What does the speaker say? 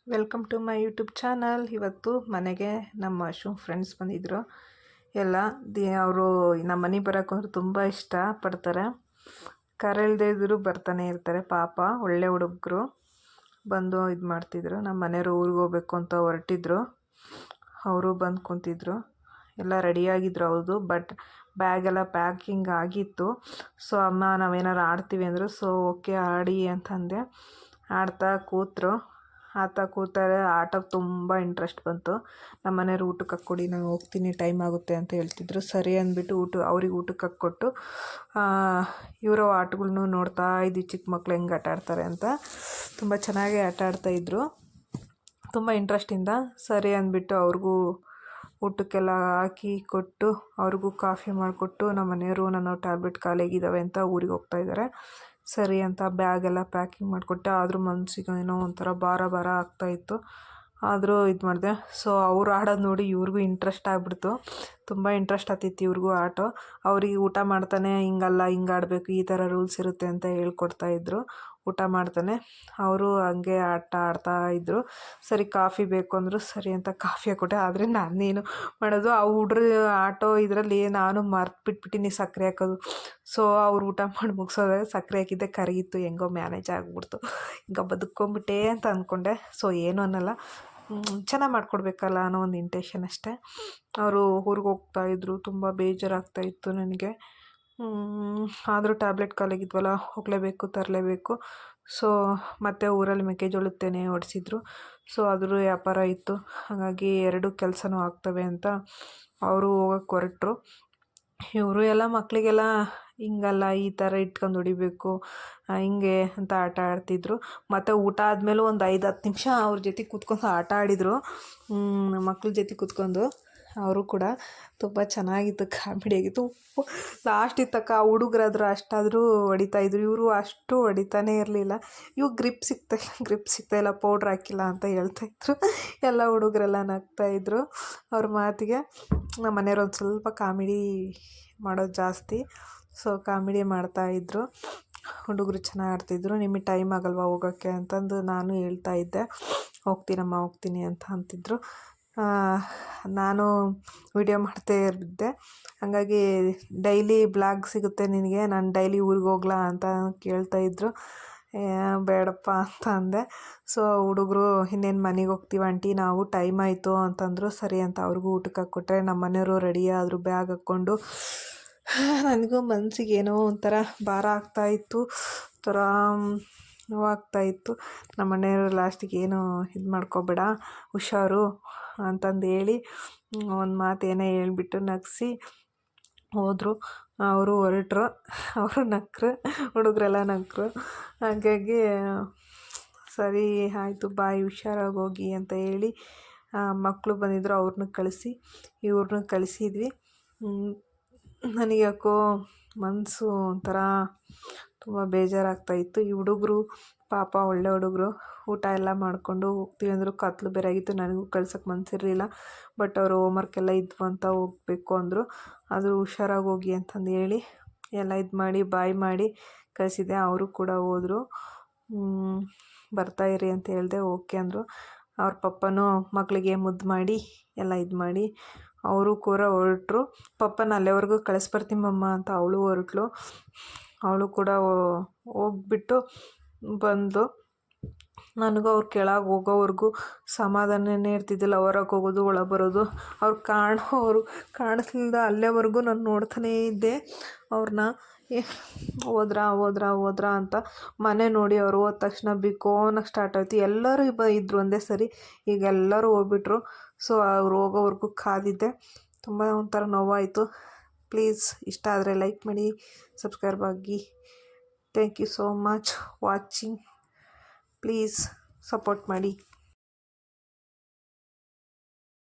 Welcome to my YouTube channel. ಇವತ್ತು ಮನೆಗೆ ನಮ್ಮ ಮಶ್ರೂಮ್ ಫ್ರೆಂಡ್ಸ್ ಬಂದಿದ್ದರು ಎಲ್ಲ. ಅವರು ನಮ್ಮ ಮನೆಗೆ ಬರೋಕೆ ಅಂದ್ರೆ ತುಂಬ ಇಷ್ಟಪಡ್ತಾರೆ. ಕರೆಯಲ್ದೇ ಇದ್ದರೂ ಬರ್ತಾನೆ ಇರ್ತಾರೆ. ಪಾಪ ಒಳ್ಳೆ ಹುಡುಗರು ಬಂದು ಇದು ಮಾಡ್ತಿದ್ರು. ನಮ್ಮ ಮನೆಯವರು ಊರಿಗೆ ಹೋಗ್ಬೇಕು ಅಂತ ಹೊರಟಿದ್ರು. ಅವರು ಬಂದು ಕುಂತಿದ್ರು. ಎಲ್ಲ ರೆಡಿಯಾಗಿದ್ರು. ಹೌದು, ಬಟ್ ಬ್ಯಾಗೆಲ್ಲ ಪ್ಯಾಕಿಂಗ್ ಆಗಿತ್ತು. ಸೊ ಅಮ್ಮ ನಾವೇನಾರು ಆಡ್ತೀವಿ ಅಂದರು. ಸೊ ಓಕೆ ಆಡಿ ಅಂತಂದೆ. ಆಡ್ತಾ ಕೂತಾರೆ. ಆಟ ತುಂಬ ಇಂಟ್ರೆಸ್ಟ್ ಬಂತು. ನಮ್ಮ ಮನೆಯವ್ರು ಊಟಕ್ಕೆ ಹಾಕ್ಕೊಡಿ, ನಾನು ಹೋಗ್ತೀನಿ, ಟೈಮ್ ಆಗುತ್ತೆ ಅಂತ ಹೇಳ್ತಿದ್ರು. ಸರಿ ಅಂದ್ಬಿಟ್ಟು ಅವ್ರಿಗೆ ಊಟಕ್ಕೆ ಹಾಕ್ಕೊಟ್ಟು ಇವರು ಆಟಗಳ್ನು ನೋಡ್ತಾ ಇದ್ವಿ. ಚಿಕ್ಕ ಮಕ್ಳು ಹೆಂಗೆ ಆಟ ಆಡ್ತಾರೆ ಅಂತ. ತುಂಬ ಚೆನ್ನಾಗಿ ಆಟ ಆಡ್ತಾಯಿದ್ರು, ತುಂಬ ಇಂಟ್ರೆಸ್ಟಿಂದ. ಸರಿ ಅಂದ್ಬಿಟ್ಟು ಅವ್ರಿಗೂ ಊಟಕ್ಕೆಲ್ಲ ಹಾಕಿ ಕೊಟ್ಟು ಅವ್ರಿಗೂ ಕಾಫಿ ಮಾಡಿಕೊಟ್ಟು, ನಮ್ಮ ಮನೆಯವರು ನನ್ನ ಟ್ಯಾಬ್ಲೆಟ್ ಖಾಲಿಯಾಗಿದ್ದಾವೆ ಅಂತ ಊರಿಗೆ ಹೋಗ್ತಾಯಿದ್ದಾರೆ. ಸರಿ ಅಂತ ಬ್ಯಾಗೆಲ್ಲ ಪ್ಯಾಕಿಂಗ್ ಮಾಡಿಕೊಟ್ಟೆ. ಆದರೂ ಮನಸ್ಸಿಗೆ ಏನೋ ಒಂಥರ ಭಾರ ಆಗ್ತಾಯಿತ್ತು. ಆದರೂ ಇದು ಮಾಡಿದೆ. ಸೊ ಅವ್ರು ಆಡೋದು ನೋಡಿ ಇವ್ರಿಗೂ ಇಂಟ್ರೆಸ್ಟ್ ಆಗಿಬಿಡ್ತು. ತುಂಬ ಇಂಟ್ರೆಸ್ಟ್ ಆಗ್ತಿತ್ತು ಇವ್ರಿಗೂ ಆಟೋ. ಅವ್ರಿಗೆ ಊಟ ಮಾಡ್ತಾನೆ ಹಿಂಗಲ್ಲ, ಹಿಂಗೆ ಆಡಬೇಕು, ಈ ಥರ ರೂಲ್ಸ್ ಇರುತ್ತೆ ಅಂತ ಹೇಳ್ಕೊಡ್ತಾಯಿದ್ರು. ಊಟ ಮಾಡ್ತಾನೆ ಅವರು ಹಂಗೆ ಆಟ ಆಡ್ತಾಯಿದ್ರು. ಸರಿ ಕಾಫಿ ಬೇಕು ಅಂದರು. ಸರಿ ಅಂತ ಕಾಫಿ ಹಾಕ್ಕೊಟ್ಟೆ. ಆದರೆ ನಾನೇನು ಮಾಡೋದು, ಆ ಹುಡ್ರು ಆಟೋ ಇದರಲ್ಲಿ ನಾನು ಬಿಟ್ಬಿಟ್ಟಿನಿ ಸಕ್ಕರೆ ಹಾಕೋದು. ಸೊ ಅವ್ರು ಊಟ ಮಾಡಿ ಮುಗಿಸೋದಾಗ ಸಕ್ಕರೆ ಹಾಕಿದ್ದೆ ಕರಗಿತ್ತು. ಹೆಂಗೋ ಮ್ಯಾನೇಜ್ ಆಗಿಬಿಡ್ತು. ಹಿಂಗೆ ಬದುಕೊಂಬಿಟ್ಟೆ ಅಂತ ಅಂದ್ಕೊಂಡೆ. ಸೊ ಏನೂ ಅನ್ನಲ್ಲ, ಚೆನ್ನಾಗಿ ಮಾಡಿಕೊಡ್ಬೇಕಲ್ಲ ಅನ್ನೋ ಒಂದು ಇಂಟೆನ್ಷನ್ ಅಷ್ಟೇ. ಅವರು ಊರಿಗೆ ಹೋಗ್ತಾಯಿದ್ರು. ತುಂಬ ಬೇಜಾರಾಗ್ತಾಯಿತ್ತು ನನಗೆ. ಆದರೂ ಟ್ಯಾಬ್ಲೆಟ್ ಖಾಲಿಯಾಗಿದ್ವಲ್ಲ, ಹೋಗಲೇಬೇಕು, ತರಲೇಬೇಕು. ಸೊ ಮತ್ತೆ ಊರಲ್ಲಿ ಮೆಕ್ಕೆಜೋಳದ ತೆನೆ ಹೊಡೆಸಿದ್ರು. ಸೊ ಅದ್ರ ವ್ಯಾಪಾರ ಇತ್ತು. ಹಾಗಾಗಿ 2 ಕೆಲಸನೂ ಆಗ್ತವೆ ಅಂತ ಅವರು ಹೋಗಕ್ಕೆ ಹೊರಟರು. ಇವರು ಎಲ್ಲ ಮಕ್ಕಳಿಗೆಲ್ಲ ಹಿಂಗಲ್ಲ, ಈ ಥರ ಇಟ್ಕೊಂಡು ಹೊಡಿಬೇಕು, ಹಿಂಗೆ ಅಂತ ಆಟ ಆಡ್ತಿದ್ರು. ಮತ್ತು ಊಟ ಆದಮೇಲೂ ಒಂದು 5-10 ನಿಮಿಷ ಅವ್ರ ಜೊತೆ ಕೂತ್ಕೊಂಡು ಆಟ ಆಡಿದರು. ಮಕ್ಳ ಜೊತೆ ಕೂತ್ಕೊಂಡು ಅವರು ಕೂಡ ತುಂಬ ಚೆನ್ನಾಗಿತ್ತು, ಕಾಮಿಡಿ ಆಗಿತ್ತು. ಲಾಸ್ಟಿಗೆ ತಕ್ಕ ಆ ಹುಡುಗರಾದ್ರು ಅಷ್ಟಾದರೂ ಹೊಡಿತಾಯಿದ್ರು. ಇವರು ಅಷ್ಟು ಹೊಡಿತಾನೇ ಇರಲಿಲ್ಲ. ಇವು ಗ್ರಿಪ್ ಸಿಗ್ತಾಯಿಲ್ಲ, ಪೌಡ್ರ್ ಹಾಕಿಲ್ಲ ಅಂತ ಹೇಳ್ತಾಯಿದ್ರು. ಎಲ್ಲ ಹುಡುಗರೆಲ್ಲ ನಗ್ತಾಯಿದ್ರು ಅವ್ರ ಮಾತಿಗೆ. ನಮ್ಮ ಮನೆಯವ್ರು ಒಂದು ಸ್ವಲ್ಪ ಕಾಮಿಡಿ ಮಾಡೋದು ಜಾಸ್ತಿ. ಸೊ ಕಾಮಿಡಿ ಮಾಡ್ತಾಯಿದ್ರು. ಹುಡುಗರು ಚೆನ್ನಾಗಿ ಆಡ್ತಿದ್ರು. ನಿಮಗೆ ಟೈಮ್ ಆಗಲ್ವಾ ಹೋಗೋಕ್ಕೆ ಅಂತಂದು ನಾನು ಹೇಳ್ತಾಯಿದ್ದೆ. ಹೋಗ್ತೀನಿ ಅಂತ ಅಂತಿದ್ರು. ನಾನು ವಿಡಿಯೋ ಮಾಡ್ತೇ ಇದ್ದೆ. ಹಾಗಾಗಿ ಡೈಲಿ ಬ್ಲಾಗ್ ಸಿಗುತ್ತೆ ನಿನಗೆ, ನಾನು ಡೈಲಿ ಊರಿಗೆ ಹೋಗ್ಲಾ ಅಂತ ಕೇಳ್ತಾಯಿದ್ರು. ಬೇಡಪ್ಪ ಅಂತ ಅಂದೆ. ಸೊ ಹುಡುಗರು ಇನ್ನೇನು ಮನೆಗೆ ಹೋಗ್ತೀವಿ ಆಂಟಿ ನಾವು, ಟೈಮ್ ಆಯಿತು ಅಂತಂದರು. ಸರಿ ಅಂತ ಅವ್ರಿಗೂ ಊಟಕ್ಕೆ ಹಾಕ್ಕೊಟ್ರೆ. ನಮ್ಮ ಮನೆಯವರು ರೆಡಿ ಆದರು ಬ್ಯಾಗ್ ಹಾಕ್ಕೊಂಡು. ನನಗೂ ಮನಸ್ಸಿಗೆ ಏನೋ ಒಂಥರ ಭಾರ ಆಗ್ತಾಯಿತ್ತು, ಒಂಥರ ನೋವಾಗ್ತಾಯಿತ್ತು. ನಮ್ಮ ಮನೆಯವರು ಲಾಸ್ಟಿಗೆ ಏನು ಇದು ಮಾಡ್ಕೊಬೇಡ, ಹುಷಾರು ಅಂತಂದು ಹೇಳಿ ಒಂದು ಮಾತು ಏನೇ ಹೇಳ್ಬಿಟ್ಟು ನಗಿಸಿ ಹೋದರು. ಅವರು ಹೊರಟರು. ಅವರು ನಕ್ಕರು, ಹುಡುಗರೆಲ್ಲ ನಕ್ಕರು. ಹಾಗಾಗಿ ಸರಿ ಆಯಿತು, ಬಾಯ್, ಹುಷಾರಾಗಿ ಹೋಗಿ ಅಂತ ಹೇಳಿ ಮಕ್ಕಳು ಬಂದಿದ್ದರು, ಅವ್ರನ್ನ ಕಳಿಸಿ ಇವ್ರನ್ನ ಕಳಿಸಿದ್ವಿ. ನನಗೆ ಯಾಕೋ ಮನಸ್ಸು ಒಂಥರ ತುಂಬ ಬೇಜಾರಾಗ್ತಾಯಿತ್ತು. ಈ ಹುಡುಗರು ಪಾಪ ಒಳ್ಳೆ ಹುಡುಗರು, ಊಟ ಎಲ್ಲ ಮಾಡಿಕೊಂಡು ಹೋಗ್ತೀವಿ ಅಂದರು. ಕತ್ಲು ಬೇರೆ ಆಗಿತ್ತು, ನನಗೂ ಕಳ್ಸೋಕ್ಕೆ ಮನಸ್ಸಿರಲಿಲ್ಲ. ಬಟ್ ಅವರು ಹೋಮ್ವರ್ಕ್ ಎಲ್ಲ ಇದ್ವು ಅಂತ ಹೋಗಬೇಕು ಅಂದರು. ಆದರೂ ಹುಷಾರಾಗಿ ಹೋಗಿ ಅಂತಂದು ಹೇಳಿ ಎಲ್ಲ ಇದು ಮಾಡಿ ಬಾಯ್ ಮಾಡಿ ಕಳಿಸಿದ್ದೆ. ಅವರು ಕೂಡ ಹೋದರು. ಬರ್ತಾಯಿರಿ ಅಂತ ಹೇಳಿದೆ. ಓಕೆ ಅಂದರು. ಅವ್ರ ಪಪ್ಪನೂ ಮಕ್ಕಳಿಗೆ ಮುದ್ದು ಮಾಡಿ ಎಲ್ಲ ಇದು ಮಾಡಿ ಅವರು ಕೂಡ ಹೊರಟರು. ಪಪ್ಪನ ಅಲ್ಲಿವರೆಗೂ ಕಳಿಸ್ಬರ್ತೀನಿ ಮಮ್ಮ ಅಂತ ಅವಳು ಹೊರಟ್ಲು. ಅವಳು ಕೂಡ ಹೋಗ್ಬಿಟ್ಟು ಬಂದು. ನನಗೂ ಅವ್ರು ಕೆಳಗೆ ಹೋಗೋವರೆಗೂ ಸಮಾಧಾನನೇ ಇರ್ತಿದ್ದಿಲ್ಲ. ಹೊರಗೆ ಹೋಗೋದು, ಒಳಗೆ ಬರೋದು, ಅವ್ರು ಕಾಣಿಸ್ಲಿಲ್ಲ ಅಲ್ಲೇವರೆಗೂ ನಾನು ನೋಡ್ತಾನೇ ಇದ್ದೆ ಅವ್ರನ್ನ. ಹೋದ್ರಾ ಅಂತ. ಮನೆ ನೋಡಿ ಅವ್ರು ಹೋದ ತಕ್ಷಣ ಬಿಕೋನಕ್ಕೆ ಸ್ಟಾರ್ಟ್ ಆಯಿತು. ಎಲ್ಲರೂ ಇದ್ದರು ಒಂದೇ ಸರಿ. ಈಗ ಎಲ್ಲರೂ ಹೋಗ್ಬಿಟ್ರು. ಸೊ ಅವ್ರು ಹೋಗೋವರೆಗೂ ಕಾದಿದ್ದೆ. ತುಂಬ ಒಂಥರ ನೋವಾಯಿತು. ಪ್ಲೀಸ್ ಇಷ್ಟ ಆದರೆ ಲೈಕ್ ಮಾಡಿ, ಸಬ್ಸ್ಕ್ರೈಬ್ ಆಗಿ. Thank you so much watching. Please support ಮಾಡಿ.